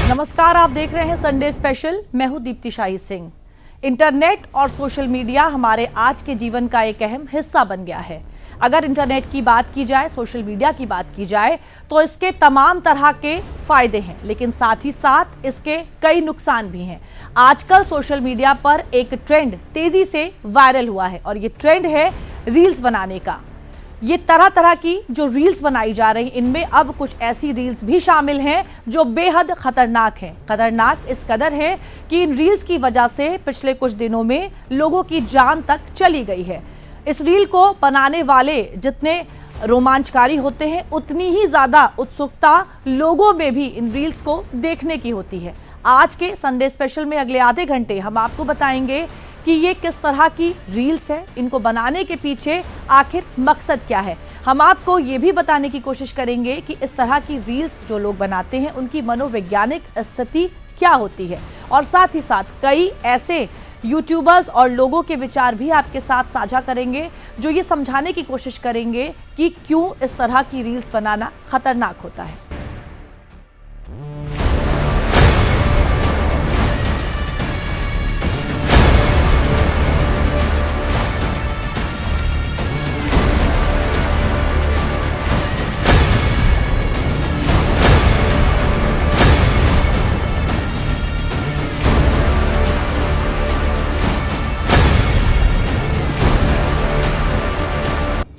नमस्कार, आप देख रहे हैं संडे स्पेशल। मैं हूं दीप्ति शाही सिंह। इंटरनेट और सोशल मीडिया हमारे आज के जीवन का एक अहम हिस्सा बन गया है। अगर इंटरनेट की बात की जाए, सोशल मीडिया की बात की जाए, तो इसके तमाम तरह के फायदे हैं, लेकिन साथ ही साथ इसके कई नुकसान भी हैं। आजकल सोशल मीडिया पर एक ट्रेंड तेजी से वायरल हुआ है और ये ट्रेंड है रील्स बनाने का। ये तरह तरह की जो रील्स बनाई जा रही, इनमें अब कुछ ऐसी रील्स भी शामिल हैं जो बेहद खतरनाक हैं। खतरनाक इस कदर है कि इन रील्स की वजह से पिछले कुछ दिनों में लोगों की जान तक चली गई है। इस रील को बनाने वाले जितने रोमांचकारी होते हैं, उतनी ही ज़्यादा उत्सुकता लोगों में भी इन रील्स को देखने की होती है। आज के संडे स्पेशल में अगले आधे घंटे हम आपको बताएंगे कि ये किस तरह की रील्स है, इनको बनाने के पीछे आखिर मकसद क्या है। हम आपको ये भी बताने की कोशिश करेंगे कि इस तरह की रील्स जो लोग बनाते हैं उनकी मनोवैज्ञानिक स्थिति क्या होती है, और साथ ही साथ कई ऐसे यूट्यूबर्स और लोगों के विचार भी आपके साथ साझा करेंगे जो ये समझाने की कोशिश करेंगे कि क्यों इस तरह की रील्स बनाना खतरनाक होता है।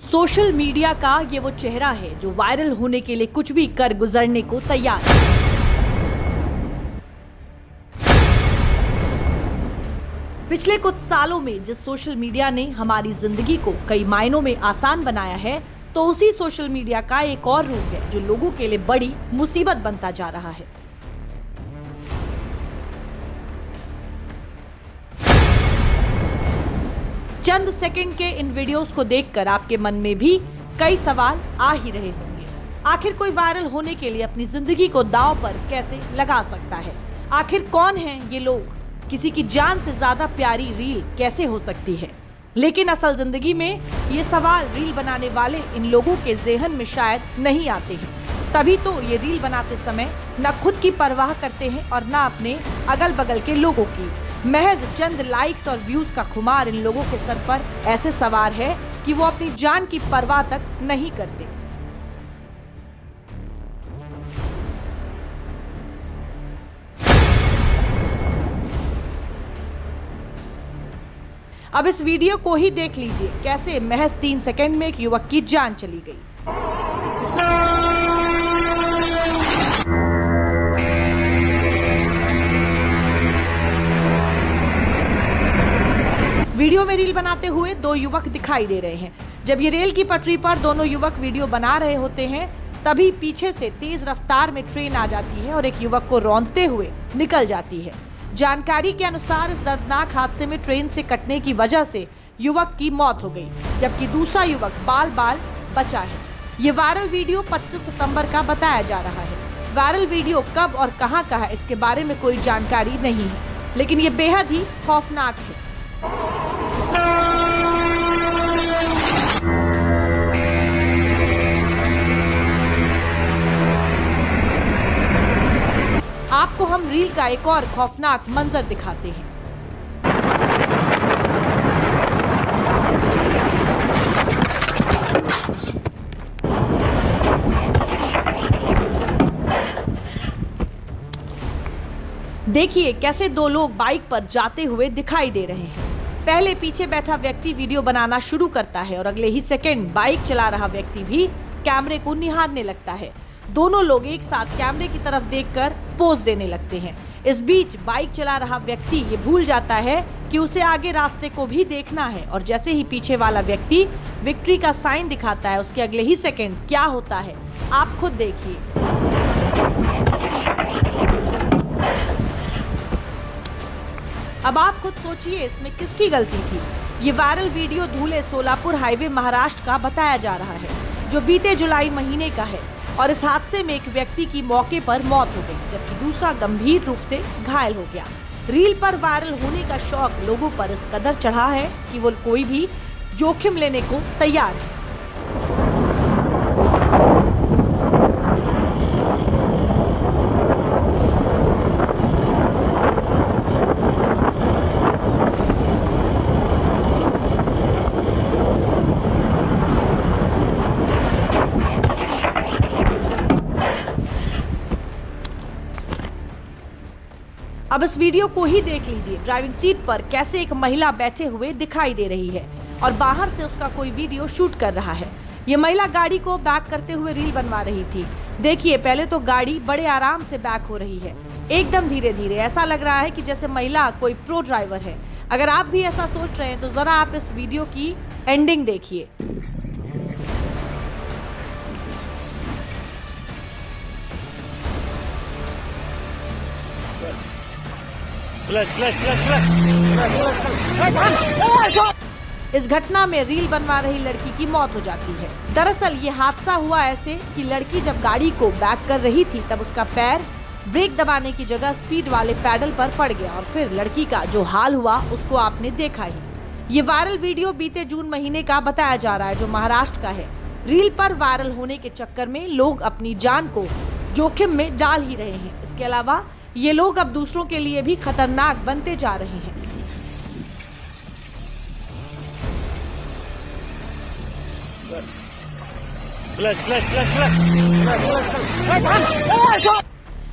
सोशल मीडिया का ये वो चेहरा है जो वायरल होने के लिए कुछ भी कर गुजरने को तैयार है। पिछले कुछ सालों में जिस सोशल मीडिया ने हमारी जिंदगी को कई मायनों में आसान बनाया है, तो उसी सोशल मीडिया का एक और रूप है जो लोगों के लिए बड़ी मुसीबत बनता जा रहा है। चंद सेकंड के इन वीडियोस को देखकर आपके मन में भी कई सवाल आ ही रहे होंगे। आखिर कोई वायरल होने के लिए अपनी जिंदगी को दांव पर कैसे लगा सकता है? आखिर कौन हैं ये लोग? किसी की जान से ज्यादा प्यारी रील कैसे हो सकती है? लेकिन असल जिंदगी में ये सवाल रील बनाने वाले इन लोगों के ज़हन में शायद नहीं आते हैं। तभी तो ये रील बनाते समय न खुद की परवाह करते हैं और न अपने अगल बगल के लोगों की। महज चंद लाइक्स और व्यूज का खुमार इन लोगों के सर पर ऐसे सवार है कि वो अपनी जान की परवाह तक नहीं करते। अब इस वीडियो को ही देख लीजिए, कैसे महज 3 सेकंड में एक युवक की जान चली गई। वीडियो में रील बनाते हुए 2 युवक दिखाई दे रहे हैं। जब ये रेल की पटरी पर दोनों युवक वीडियो बना रहे होते हैं, तभी पीछे से तेज रफ्तार में ट्रेन आ जाती है और एक युवक को रौंदते हुए निकल जाती है। जानकारी के अनुसार इस दर्दनाक हादसे में ट्रेन से कटने की वजह से युवक की मौत हो गई, जबकि दूसरा युवक बाल बाल बचा है। ये वायरल वीडियो 25 सितंबर का बताया जा रहा है। वायरल वीडियो कब और कहां का है, इसके बारे में कोई जानकारी नहीं है, लेकिन ये बेहद ही खौफनाक है। आपको हम रील का एक और खौफनाक मंजर दिखाते हैं। देखिए कैसे 2 लोग बाइक पर जाते हुए दिखाई दे रहे हैं। पहले पीछे बैठा व्यक्ति वीडियो बनाना शुरू करता है और अगले ही सेकंड बाइक चला रहा व्यक्ति भी कैमरे को निहारने लगता है। दोनों लोग एक साथ कैमरे की तरफ देखकर पोज देने लगते हैं। इस बीच बाइक चला रहा व्यक्ति ये भूल जाता है कि उसे आगे रास्ते को भी देखना है, और जैसे ही पीछे वाला व्यक्ति विक्ट्री का साइन दिखाता है, उसके अगले ही सेकंड क्या होता है आप खुद देखिए। अब आप खुद सोचिए इसमें किसकी गलती थी। ये वायरल वीडियो धुले सोलापुर हाईवे महाराष्ट्र का बताया जा रहा है, जो बीते जुलाई महीने का है, और इस हादसे में एक व्यक्ति की मौके पर मौत हो गई, जबकि दूसरा गंभीर रूप से घायल हो गया। रील पर वायरल होने का शौक लोगों पर इस कदर चढ़ा है कि वो कोई भी जोखिम लेने को तैयार है। अब इस वीडियो को ही देख लीजिए। ड्राइविंग सीट पर कैसे एक महिला बैठे हुए दिखाई दे रही है और बाहर से उसका कोई वीडियो शूट कर रहा है। ये महिला गाड़ी को बैक करते हुए रील बनवा रही थी। देखिए, पहले तो गाड़ी बड़े आराम से बैक हो रही है, एकदम धीरे धीरे। ऐसा लग रहा है कि जैसे महिला कोई प्रो ड्राइवर है। अगर आप भी ऐसा सोच रहे हैं तो जरा आप इस वीडियो की एंडिंग देखिए। इस घटना में रील बनवा रही लड़की की मौत हो जाती है। दरअसल ये हादसा हुआ ऐसे कि लड़की जब गाड़ी को बैक कर रही थी तब उसका पैर ब्रेक दबाने की जगह स्पीड वाले पैडल पर पड़ गया और फिर लड़की का जो हाल हुआ उसको आपने देखा ही। ये वायरल वीडियो बीते जून महीने का बताया जा रहा है, जो महाराष्ट्र का है। रील पर वायरल होने के चक्कर में लोग अपनी जान को जोखिम में डाल ही रहे हैं। इसके अलावा ये लोग अब दूसरों के लिए भी खतरनाक बनते जा रहे हैं।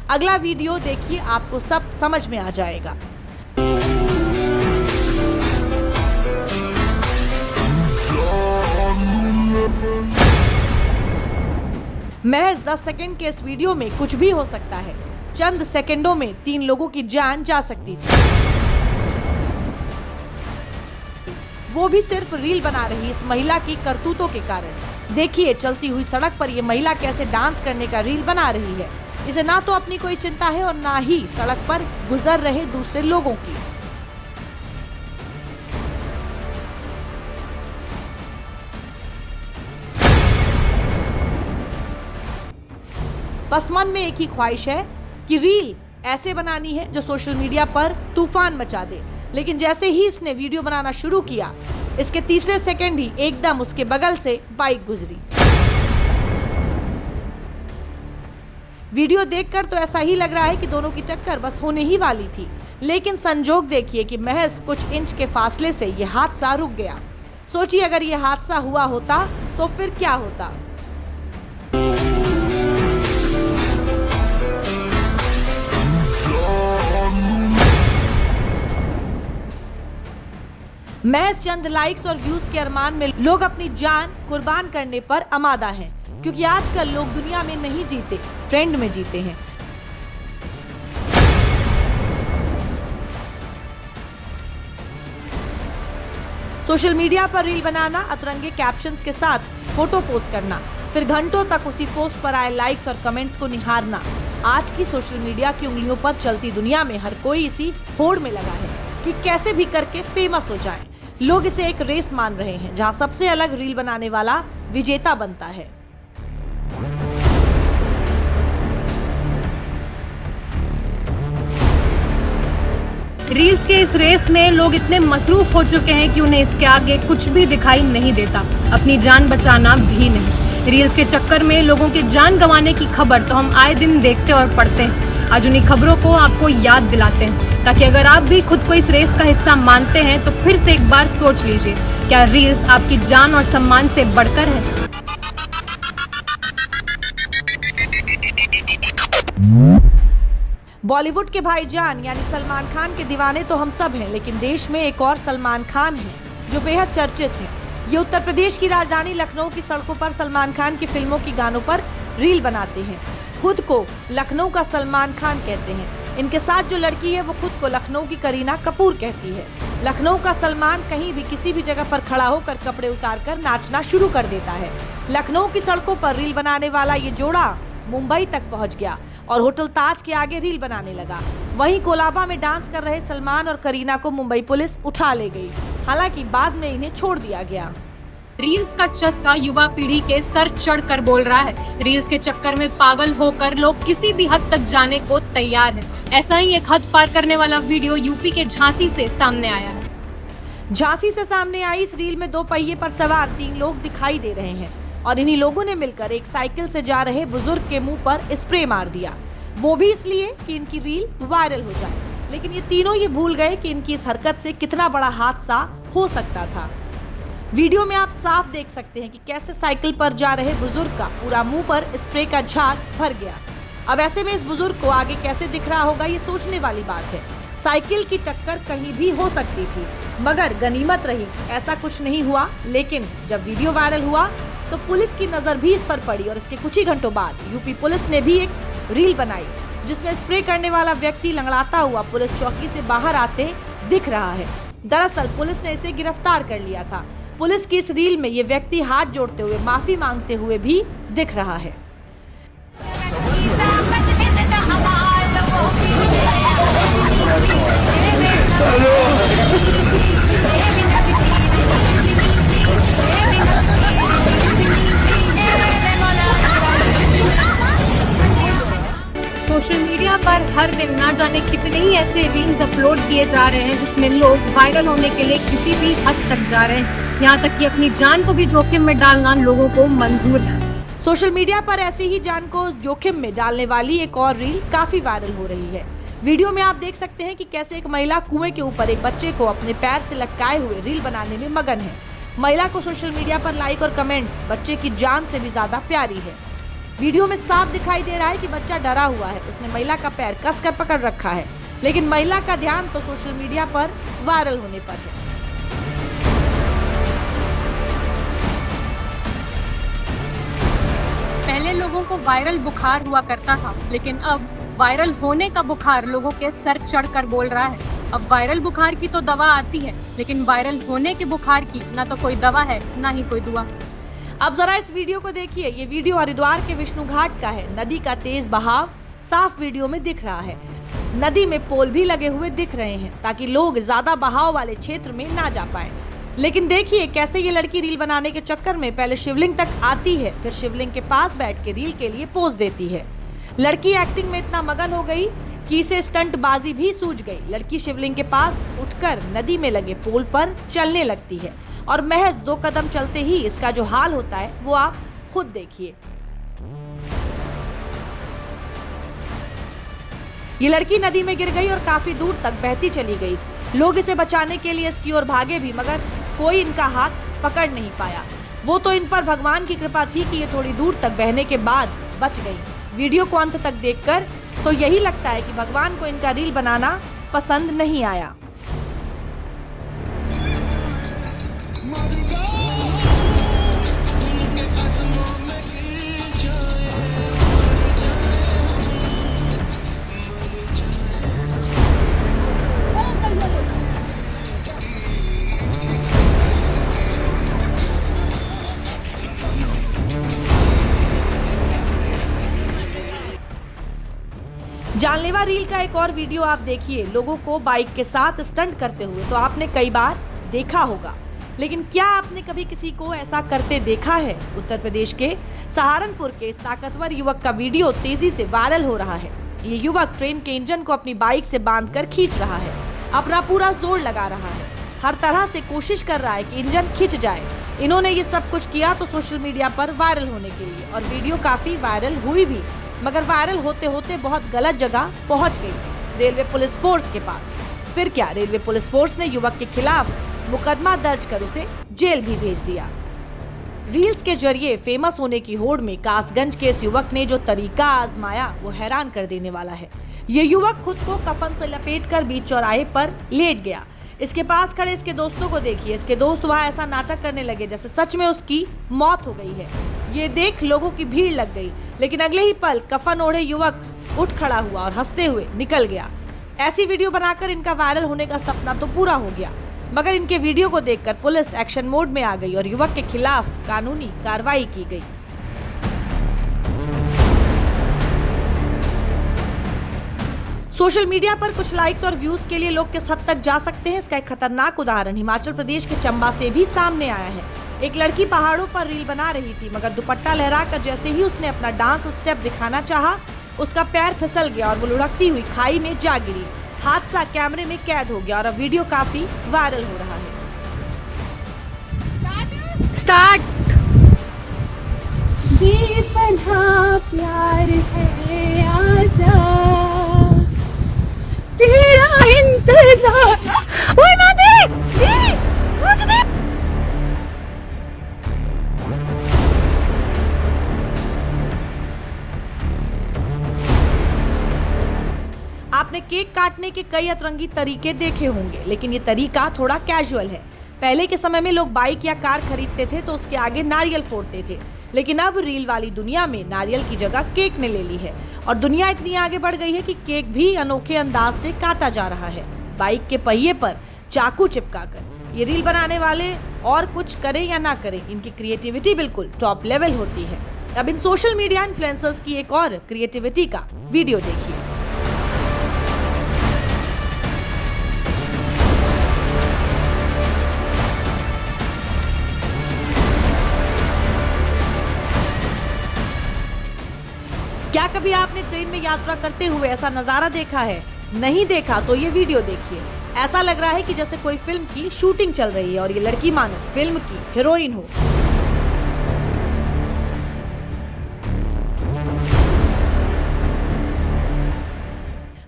अगला वीडियो देखिए, आपको सब समझ में आ जाएगा। महज 10 सेकंड के इस वीडियो में कुछ भी हो सकता है। चंद सेकंडों में 3 लोगों की जान जा सकती थी, वो भी सिर्फ रील बना रही इस महिला की करतूतों के कारण। देखिए, चलती हुई सड़क पर ये महिला कैसे डांस करने का रील बना रही है। इसे ना तो अपनी कोई चिंता है और ना ही सड़क पर गुजर रहे दूसरे लोगों की। बस मन में एक ही ख्वाहिश है कि रील ऐसे बनानी है जो सोशल मीडिया पर तूफान मचा दे। लेकिन जैसे ही इसने वीडियो बनाना शुरू किया, इसके तीसरे सेकंड ही एकदम उसके बगल से बाइक गुजरी। वीडियो देखकर तो ऐसा ही लग रहा है कि दोनों की टक्कर बस होने ही वाली थी, लेकिन संजोग देखिए कि महज कुछ इंच के फासले से यह हादसा रुक गया। सोचिए, अगर यह हादसा हुआ होता तो फिर क्या होता। महज चंद लाइक्स और व्यूज के अरमान में लोग अपनी जान कुर्बान करने पर आमादा हैं, क्योंकि आजकल लोग दुनिया में नहीं जीते, ट्रेंड में जीते हैं। सोशल मीडिया पर रील बनाना, अतरंगे कैप्शंस के साथ फोटो पोस्ट करना, फिर घंटों तक उसी पोस्ट पर आए लाइक्स और कमेंट्स को निहारना। आज की सोशल मीडिया की उंगलियों पर चलती दुनिया में हर कोई इसी होड़ में लगा है कि कैसे भी करके फेमस हो जाए। लोग इसे एक रेस मान रहे हैं, जहां सबसे अलग रील बनाने वाला विजेता बनता है। रील्स के इस रेस में लोग इतने मसरूफ हो चुके हैं कि उन्हें इसके आगे कुछ भी दिखाई नहीं देता, अपनी जान बचाना भी नहीं। रील्स के चक्कर में लोगों के जान गंवाने की खबर तो हम आए दिन देखते और पढ़ते हैं। आज उन्हीं खबरों को आपको याद दिलाते हैं, ताकि अगर आप भी खुद को इस रेस का हिस्सा मानते हैं तो फिर से एक बार सोच लीजिए, क्या रील्स आपकी जान और सम्मान से बढ़कर है? बॉलीवुड के भाईजान यानी सलमान खान के दीवाने तो हम सब हैं, लेकिन देश में एक और सलमान खान हैं जो बेहद चर्चित हैं। ये उत्तर प्रदेश की राजधानी लखनऊ की सड़कों पर सलमान खान की फिल्मों की गानों पर रील बनाते हैं। खुद को लखनऊ का सलमान खान कहते हैं। इनके साथ जो लड़की है वो खुद को लखनऊ की करीना कपूर कहती है। लखनऊ का सलमान कहीं भी किसी भी जगह पर खड़ा होकर कपड़े उतारकर नाचना शुरू कर देता है। लखनऊ की सड़कों पर रील बनाने वाला ये जोड़ा मुंबई तक पहुंच गया और होटल ताज के आगे रील बनाने लगा। वहीं कोलाबा में डांस कर रहे सलमान और करीना को मुंबई पुलिस उठा ले गई। हालांकि बाद में इन्हें छोड़ दिया गया। रील्स का चस्का युवा पीढ़ी के सर चढ़कर बोल रहा है। रील्स के चक्कर में पागल होकर लोग किसी भी हद तक जाने को तैयार हैं। ऐसा ही एक हद पार करने वाला वीडियो यूपी के झांसी से सामने आया है। झांसी से सामने आई इस रील में 2 पहिए पर सवार 3 लोग दिखाई दे रहे हैं और इन्हीं लोगों ने मिलकर एक साइकिल से जा रहे बुजुर्ग के मुंह पर स्प्रे मार दिया, वो भी इसलिए कि इनकी रील वायरल हो जाए। लेकिन ये तीनों ये भूल गए कि इनकी इस हरकत से कितना बड़ा हादसा हो सकता था। वीडियो में आप साफ देख सकते हैं कि कैसे साइकिल पर जा रहे बुजुर्ग का पूरा मुंह पर स्प्रे का झाग भर गया। अब ऐसे में इस बुजुर्ग को आगे कैसे दिख रहा होगा, ये सोचने वाली बात है। साइकिल की टक्कर कहीं भी हो सकती थी, मगर गनीमत रही ऐसा कुछ नहीं हुआ। लेकिन जब वीडियो वायरल हुआ तो पुलिस की नजर भी इस पर पड़ी और इसके कुछ ही घंटों बाद यूपी पुलिस ने भी एक रील बनाई जिसमें स्प्रे करने वाला व्यक्ति लंगड़ाता हुआ पुलिस चौकी से बाहर आते दिख रहा है। दरअसल पुलिस ने इसे गिरफ्तार कर लिया था। पुलिस की इस रील में ये व्यक्ति हाथ जोड़ते हुए माफी मांगते हुए भी दिख रहा है। सोशल मीडिया पर हर दिन ना जाने कितने ही ऐसे रील्स अपलोड किए जा रहे हैं जिसमें लोग वायरल होने के लिए किसी भी हद तक जा रहे हैं, यहाँ तक कि अपनी जान को भी जोखिम में डालना लोगों को मंजूर है। सोशल मीडिया पर ऐसी ही जान को जोखिम में डालने वाली एक और रील काफी वायरल हो रही है। वीडियो में आप देख सकते हैं कि कैसे एक महिला कुएं के ऊपर एक बच्चे को अपने पैर से लटकाए हुए रील बनाने में मगन है। महिला को सोशल मीडिया पर लाइक और कमेंट्स बच्चे की जान से भी ज्यादा प्यारी है। वीडियो में साफ दिखाई दे रहा है कि बच्चा डरा हुआ है, उसने महिला का पैर कसकर पकड़ रखा है, लेकिन महिला का ध्यान तो सोशल मीडिया पर वायरल होने पर है। पहले लोगों को वायरल बुखार हुआ करता था, लेकिन अब वायरल होने का बुखार लोगों के सर चढ़कर बोल रहा है। अब वायरल बुखार की तो दवा आती है, लेकिन वायरल होने के बुखार की ना तो कोई दवा है ना ही कोई दुआ। अब जरा इस वीडियो को देखिए। ये वीडियो हरिद्वार के विष्णु घाट का है। नदी का तेज बहाव साफ वीडियो में दिख रहा है। नदी में पोल भी लगे हुए दिख रहे हैं ताकि लोग ज्यादा बहाव वाले क्षेत्र में ना जा पाए। लेकिन देखिए कैसे ये लड़की रील बनाने के चक्कर में पहले शिवलिंग तक आती है, फिर शिवलिंग के पास बैठ के रील के लिए पोज देती है। लड़की एक्टिंग में इतना मगन हो गई कि इसे स्टंट बाजी भी सूझ गई। लड़की शिवलिंग के पास उठकर नदी में लगे पोल पर चलने लगती है और महज 2 कदम चलते ही इसका जो हाल होता है वो आप खुद देखिए। ये लड़की नदी में गिर गई और काफी दूर तक बहती चली गई। लोग इसे बचाने के लिए इसकी ओर भागे भी, मगर कोई इनका हाथ पकड़ नहीं पाया। वो तो इन पर भगवान की कृपा थी कि ये थोड़ी दूर तक बहने के बाद बच गई। वीडियो को अंत तक देखकर तो यही लगता है कि भगवान को इनका रील बनाना पसंद नहीं आया। जानलेवा रील का एक और वीडियो आप देखिए। लोगों को बाइक के साथ स्टंट करते हुए तो आपने कई बार देखा होगा, लेकिन क्या आपने कभी किसी को ऐसा करते देखा है? उत्तर प्रदेश के सहारनपुर के इस ताकतवर युवक का वीडियो तेजी से वायरल हो रहा है। ये युवक ट्रेन के इंजन को अपनी बाइक से बांधकर खींच रहा है, अपना पूरा जोर लगा रहा है, हर तरह से कोशिश कर रहा है कि इंजन खिंच जाए। इन्होंने ये सब कुछ किया तो सोशल मीडिया पर वायरल होने के लिए, और वीडियो काफी वायरल हुई भी, मगर वायरल होते होते बहुत गलत जगह पहुंच गई, रेलवे पुलिस फोर्स के पास। फिर क्या, रेलवे पुलिस फोर्स ने युवक के खिलाफ मुकदमा दर्ज कर उसे जेल भी भेज दिया। रील्स के जरिए फेमस होने की होड़ में कासगंज के इस युवक ने जो तरीका आजमाया वो हैरान कर देने वाला है। ये युवक खुद को कफन से लपेटकर बीच चौराहे पर लेट गया। इसके पास खड़े इसके दोस्तों को देखिए। इसके दोस्त वहाँ ऐसा नाटक करने लगे जैसे सच में उसकी मौत हो गई है। ये देख लोगों की भीड़ लग गई, लेकिन अगले ही पल कफन ओढ़े युवक उठ खड़ा हुआ और हंसते हुए निकल गया। ऐसी वीडियो बनाकर इनका वायरल होने का सपना तो पूरा हो गया, मगर इनके वीडियो को देखकर पुलिस एक्शन मोड में आ गई और युवक के खिलाफ कानूनी कार्रवाई की गई। सोशल मीडिया पर कुछ लाइक्स और व्यूज के लिए लोग किस हद तक जा सकते हैं, इसका एक खतरनाक उदाहरण हिमाचल प्रदेश के चंबा से भी सामने आया है। एक लड़की पहाड़ों पर रील बना रही थी, मगर दुपट्टा लहराकर जैसे ही उसने अपना डांस स्टेप दिखाना चाहा, उसका पैर फिसल गया और वो लुढ़कती हुई खाई में जा गिरी। हादसा कैमरे में कैद हो गया और अब वीडियो काफी वायरल हो रहा है। स्टार्ट। बेपनाह प्यार है आजा, तेरा इंतजार। ओए माते, मुझे दे। आपने केक काटने के कई अतरंगी तरीके देखे होंगे, लेकिन ये तरीका थोड़ा कैजुअल है। पहले के समय में लोग बाइक या कार खरीदते थे तो उसके आगे नारियल फोड़ते थे, लेकिन अब रील वाली दुनिया में नारियल की जगह केक ने ले ली है और दुनिया इतनी आगे बढ़ गई है कि केक भी अनोखे अंदाज से काटा जा रहा है। बाइक के पहिए पर चाकू चिपकाकर ये रील बनाने वाले और कुछ करें या ना करें, इनकी क्रिएटिविटी बिल्कुल टॉप लेवल होती है। अब इन सोशल मीडिया इन्फ्लुएंसर्स की एक और क्रिएटिविटी का वीडियो देखिए। क्या कभी आपने ट्रेन में यात्रा करते हुए ऐसा नजारा देखा है? नहीं देखा तो ये वीडियो देखिए। ऐसा लग रहा है कि जैसे कोई फिल्म की शूटिंग चल रही है और ये लड़की मानो फिल्म की हीरोइन हो।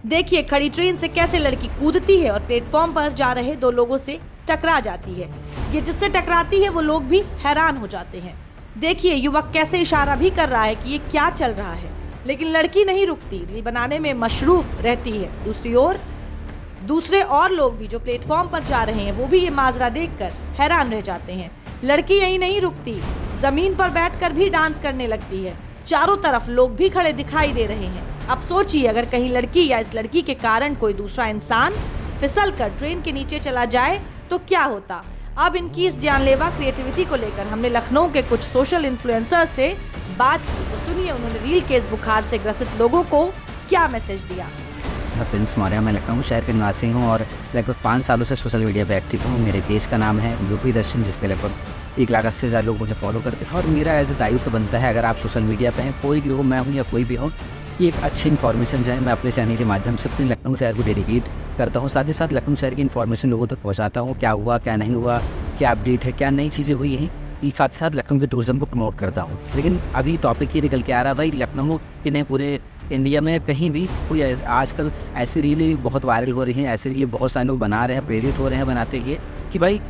देखिए खड़ी ट्रेन से कैसे लड़की कूदती है और प्लेटफॉर्म पर जा रहे दो लोगों से टकरा जाती है। ये जिससे टकराती है वो लोग भी हैरान हो जाते हैं। देखिए युवक कैसे इशारा भी कर रहा है कि ये क्या चल रहा है, लेकिन लड़की नहीं रुकती, रील बनाने में मशरूफ रहती है। दूसरी ओर दूसरे और लोग भी जो प्लेटफॉर्म पर जा रहे हैं वो भी ये माजरा देखकर हैरान रह जाते हैं। लड़की यही नहीं रुकती, जमीन पर बैठकर भी डांस करने लगती है। चारों तरफ लोग भी खड़े दिखाई दे रहे हैं। अब सोचिए अगर कहीं लड़की या इस लड़की के कारण कोई दूसरा इंसान फिसलकर ट्रेन के नीचे चला जाए तो क्या होता। अब इनकी इस जानलेवा क्रिएटिविटी को लेकर हमने लखनऊ के कुछ सोशल इन्फ्लुएंसर से बात की, तो सुनिए उन्होंने रील के इस बुखार से ग्रसित लोगों को क्या मैसेज दिया। मैं प्रिंस मौर्य, मैं लखनऊ शहर के निवासी हूँ और लगभग 5 सालों से सोशल मीडिया पे एक्टिव हूँ। मेरे पेज का नाम है यूपी दर्शन, जिस पे लगभग 1,80,000 लोग मुझे फॉलो करते हैं। और मेरा एज ए दायित्व बनता है, अगर आप सोशल मीडिया पे हैं, कोई भी हो, मैं हूँ या कोई भी हो, कि एक अच्छी इन्फॉर्मेशन जाए। मैं अपने चैनल के माध्यम से अपने लखनऊ शहर को डेडिकेट करता हूँ। साथ ही साथ लखनऊ शहर की इन्फॉर्मेशन लोगों तक पहुँचाता हूँ। क्या हुआ, क्या नहीं हुआ, क्या अपडेट है, क्या नई चीज़ें हुई हैं, साथ ही साथ लखनऊ के टूरिज्म को प्रमोट करता हूँ। लेकिन अभी टॉपिक ये निकल के आ रहा है भाई, लखनऊ के नहीं पूरे इंडिया में कहीं भी कोई आजकल ऐसी रीलें बहुत वायरल हो रही हैं, ऐसे रीलें बहुत सारे लोग बना रहे हैं, प्रेरित हो रहे हैं बनाते हुए कि भाई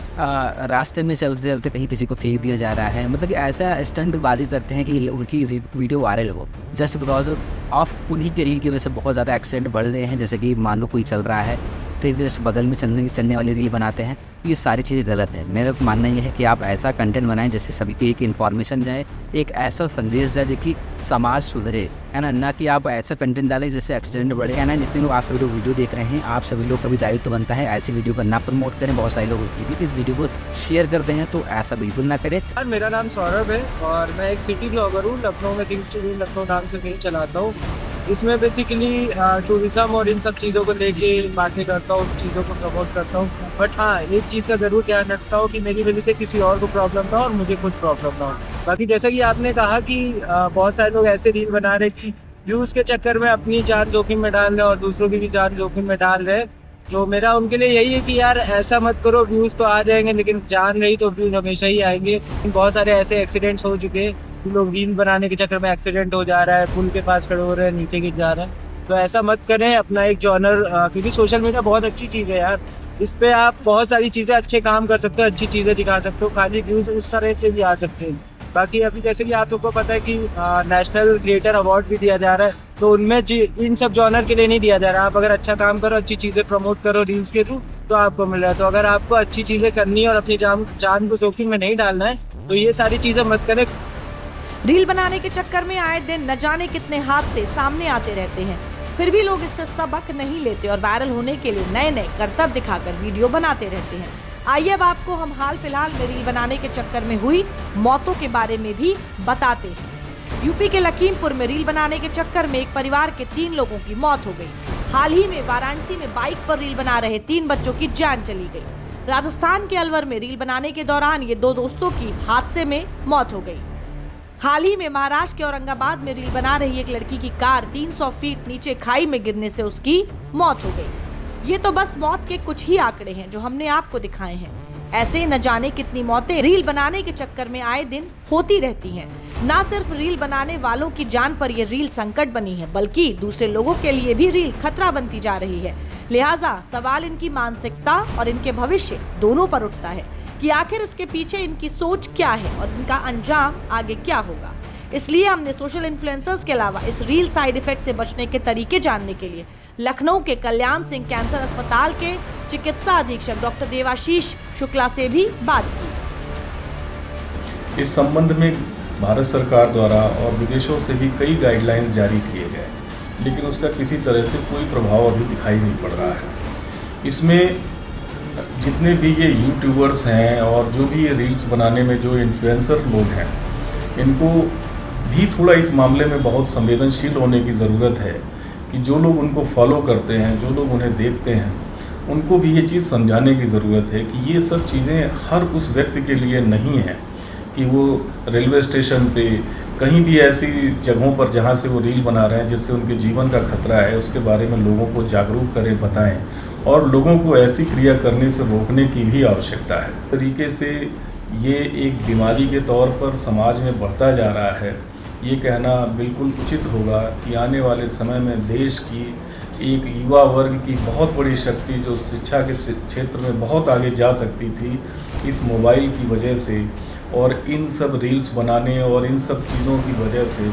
रास्ते में चलते चलते कहीं किसी को फेंक दिया जा रहा है। मतलब कि ऐसा स्टंटबाजी करते हैं कि उनकी वीडियो वायरल हो, जस्ट बिकॉज ऑफ उन्हीं के रील की वजह से बहुत ज़्यादा एक्सीडेंट बढ़ रहे हैं। जैसे कि मान लो कोई चल रहा है तो जस्ट बगल में चलने वाली रील बनाते हैं, तो ये सारी चीज़ें गलत है। मेरा मानना ये है कि आप ऐसा कंटेंट बनाएं जिससे सभी की एक इन्फॉर्मेशन जाए, एक ऐसा संदेश जाए जो कि समाज सुधरे, है ना कि आप ऐसा कंटेंट डालें जिससे एक्सीडेंट बढ़े, है ना। जितने लोग आप वीडियो देख रहे हैं, आप सभी लोग का भी दायित्व बनता है ऐसी वीडियो को ना प्रमोट करें। बहुत सारे लोग इस वीडियो को शेयर करते हैं, तो ऐसा बिल्कुल ना करें। मेरा नाम सौरभ है और मैं एक सिटी ब्लॉगर हूँ। लखनऊ में किंग्स टीवी लखनऊ नाम से पेज चलाता हूँ। इसमें बेसिकली टूरिज्म और इन सब चीज़ों को लेके बातें करता हूँ, चीज़ों को प्रमोट करता हूँ। बट हाँ, एक चीज़ का ज़रूर ध्यान रखता हूँ कि मेरी वजह से किसी और को प्रॉब्लम ना हो और मुझे कुछ प्रॉब्लम ना हो। बाकी जैसा कि आपने कहा कि बहुत सारे लोग ऐसे रील बना रहे कि व्यूज़ के चक्कर में अपनी जान जोखिम में डाल रहे और दूसरों की भी जान जोखिम में डाल रहे। तो मेरा उनके लिए यही है कि यार ऐसा मत करो, व्यूज़ तो आ जाएंगे लेकिन जान रही तो व्यूज़ हमेशा ही आएंगे। बहुत सारे ऐसे एक्सीडेंट्स हो चुके हैं, लोग रील बनाने के चक्कर में एक्सीडेंट हो जा रहा है, पुल के पास खड़े हो रहे हैं, नीचे गिर जा रहा है। तो ऐसा मत करें। अपना एक जॉनर, क्योंकि सोशल मीडिया बहुत अच्छी चीज़ है यार, इस पर आप बहुत सारी चीज़ें अच्छे काम कर सकते हो, अच्छी चीज़ें दिखा सकते हो, खाली व्यूज़ उस तरह से भी आ सकते हैं। बाकी अभी जैसे कि आप सबको पता है कि नेशनल क्रिएटर अवार्ड भी दिया जा रहा है, तो उनमें इन सब जॉनर के लिए नहीं दिया जा रहा है। आप अगर अच्छा काम करो, अच्छी चीज़ें प्रमोट करो रील्स के थ्रू, तो आपको मिल रहा है। तो अगर आपको अच्छी चीज़ें करनी है और अपनी जान को जोखिम में नहीं डालना है, तो ये सारी चीज़ें मत करें। रील बनाने के चक्कर में आए दिन न जाने कितने हादसे सामने आते रहते हैं, फिर भी लोग इससे सबक नहीं लेते और वायरल होने के लिए नए नए करतब दिखाकर वीडियो बनाते रहते हैं। आइए अब आपको हम हाल फिलहाल में रील बनाने के चक्कर में हुई मौतों के बारे में भी बताते हैं। यूपी के लखीमपुर में रील बनाने के चक्कर में एक परिवार के 3 लोगों की मौत हो गई। हाल ही में वाराणसी में बाइक पर रील बना रहे 3 बच्चों की जान चली गई। राजस्थान के अलवर में रील बनाने के दौरान ये 2 दोस्तों की हादसे में मौत हो गई। हाल ही में महाराष्ट्र के औरंगाबाद में रील बना रही एक लड़की की कार 300 फीट नीचे खाई में गिरने से उसकी मौत हो गई। ये तो बस मौत के कुछ ही आंकड़े हैं जो हमने आपको दिखाए हैं। ऐसे न जाने कितनी मौतें रील बनाने के चक्कर में आए दिन होती रहती हैं। ना सिर्फ रील बनाने वालों की जान पर ये रील संकट बनी है, बल्कि दूसरे लोगों के लिए भी रील खतरा बनती जा रही है। लिहाजा सवाल इनकी मानसिकता और इनके भविष्य दोनों पर उठता है कि आखिर इसके पीछे इनकी सोच क्या है और इनका अंजाम आगे क्या होगा। इसलिए हमने सोशल इन्फ्लुएंसर्स के अलावा इस रील साइड इफेक्ट से बचने के तरीके जानने के लिए लखनऊ के कल्याण सिंह कैंसर अस्पताल के चिकित्सा अधीक्षक डॉक्टर देवाशीष शुक्ला से भी बात की। इस संबंध में भारत सरकार द्वारा और विदेशों से भी कई गाइडलाइंस जारी किए गए, लेकिन उसका किसी तरह से कोई प्रभाव अभी दिखाई नहीं पड़ रहा है। इसमें जितने भी ये यूट्यूबर्स हैं और जो भी ये रील्स बनाने में जो इन्फ्लुएंसर लोग हैं, इनको भी थोड़ा इस मामले में बहुत संवेदनशील होने की ज़रूरत है कि जो लोग उनको फॉलो करते हैं, जो लोग उन्हें देखते हैं, उनको भी ये चीज़ समझाने की ज़रूरत है कि ये सब चीज़ें हर उस व्यक्ति के लिए नहीं है कि वो रेलवे स्टेशन पे कहीं भी ऐसी जगहों पर जहाँ से वो रील बना रहे हैं जिससे उनके जीवन का खतरा है, उसके बारे में लोगों को जागरूक करें, बताएं और लोगों को ऐसी क्रिया करने से रोकने की भी आवश्यकता है। इस तरीके से ये एक बीमारी के तौर पर समाज में बढ़ता जा रहा है, ये कहना बिल्कुल उचित होगा कि आने वाले समय में देश की एक युवा वर्ग की बहुत बड़ी शक्ति जो शिक्षा के क्षेत्र में बहुत आगे जा सकती थी, इस मोबाइल की वजह से और इन सब रील्स बनाने और इन सब चीज़ों की वजह से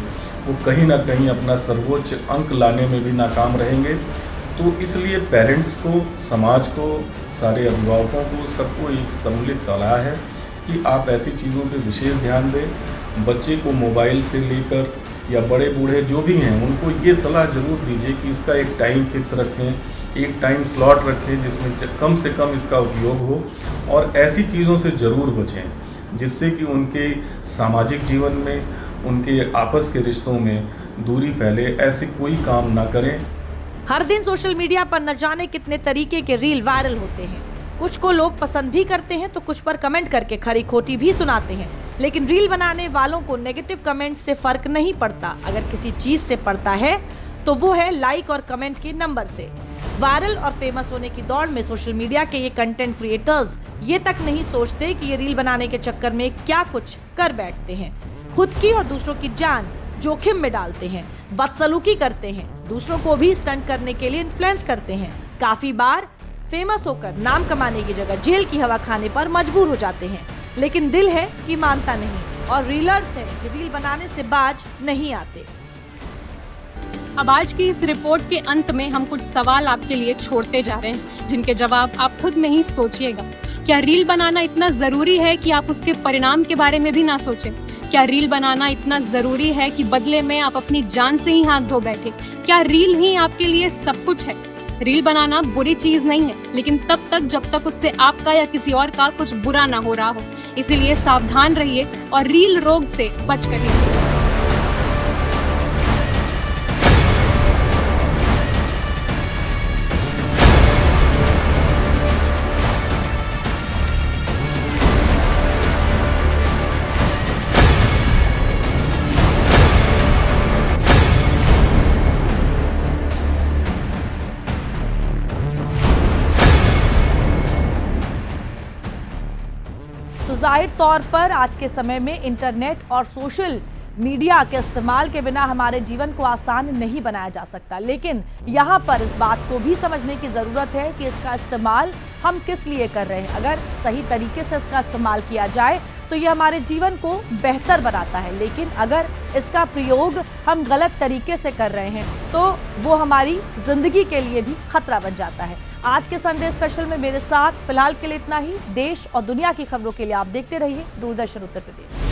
वो कहीं ना कहीं अपना सर्वोच्च अंक लाने में भी नाकाम रहेंगे। तो इसलिए पेरेंट्स को, समाज को, सारे अभिभावकों को, सबको एक सम्मिलित सलाह है कि आप ऐसी चीज़ों पे विशेष ध्यान दें। बच्चे को मोबाइल से लेकर या बड़े बूढ़े जो भी हैं, उनको ये सलाह ज़रूर दीजिए कि इसका एक टाइम फिक्स रखें, एक टाइम स्लॉट रखें जिसमें कम से कम इसका उपयोग हो और ऐसी चीज़ों से ज़रूर बचें जिससे कि उनके सामाजिक जीवन में, उनके आपस के रिश्तों में दूरी फैले। ऐसे कोई काम ना करें। हर दिन सोशल मीडिया पर न जाने कितने तरीके के रील वायरल होते हैं। कुछ को लोग पसंद भी करते हैं तो कुछ पर कमेंट करके खरी खोटी भी सुनाते हैं, लेकिन रील बनाने वालों को नेगेटिव कमेंट से फर्क नहीं पड़ता। अगर किसी चीज से पड़ता है तो वो है लाइक और कमेंट के नंबर से। वायरल और फेमस होने की दौड़ में सोशल मीडिया के ये कंटेंट क्रिएटर्स ये तक नहीं सोचते कि ये रील बनाने के चक्कर में क्या कुछ कर बैठते हैं। खुद की और दूसरों की जान जोखिम में डालते हैं, बदसलूकी करते हैं, दूसरों को भी स्टंट करने के लिए इन्फ्लुएंस करते हैं। काफी बार फेमस होकर नाम कमाने की जगह जेल की हवा खाने पर मजबूर हो जाते हैं, लेकिन दिल है कि मानता नहीं और रीलर्स है कि रील बनाने से बाज नहीं आते। अब आज की इस रिपोर्ट के अंत में हम कुछ सवाल आपके लिए छोड़ते जा रहे हैं, जिनके जवाब आप खुद में ही सोचिएगा। क्या रील बनाना इतना ज़रूरी है कि आप उसके परिणाम के बारे में भी ना सोचें? क्या रील बनाना इतना ज़रूरी है कि बदले में आप अपनी जान से ही हाथ धो बैठे? क्या रील ही आपके लिए सब कुछ है? रील बनाना बुरी चीज़ नहीं है, लेकिन तब तक जब तक उससे आपका या किसी और का कुछ बुरा ना हो रहा हो। इसीलिए सावधान रहिए और रील रोग से बच कर रहिए। तो जाहिर तौर पर आज के समय में इंटरनेट और सोशल मीडिया के इस्तेमाल के बिना हमारे जीवन को आसान नहीं बनाया जा सकता, लेकिन यहाँ पर इस बात को भी समझने की ज़रूरत है कि इसका इस्तेमाल हम किस लिए कर रहे हैं। अगर सही तरीके से इसका इस्तेमाल किया जाए तो ये हमारे जीवन को बेहतर बनाता है, लेकिन अगर इसका प्रयोग हम गलत तरीके से कर रहे हैं तो वो हमारी ज़िंदगी के लिए भी खतरा बन जाता है। आज के संडे स्पेशल में मेरे साथ फिलहाल के लिए इतना ही। देश और दुनिया की खबरों के लिए आप देखते रहिए दूरदर्शन उत्तर प्रदेश।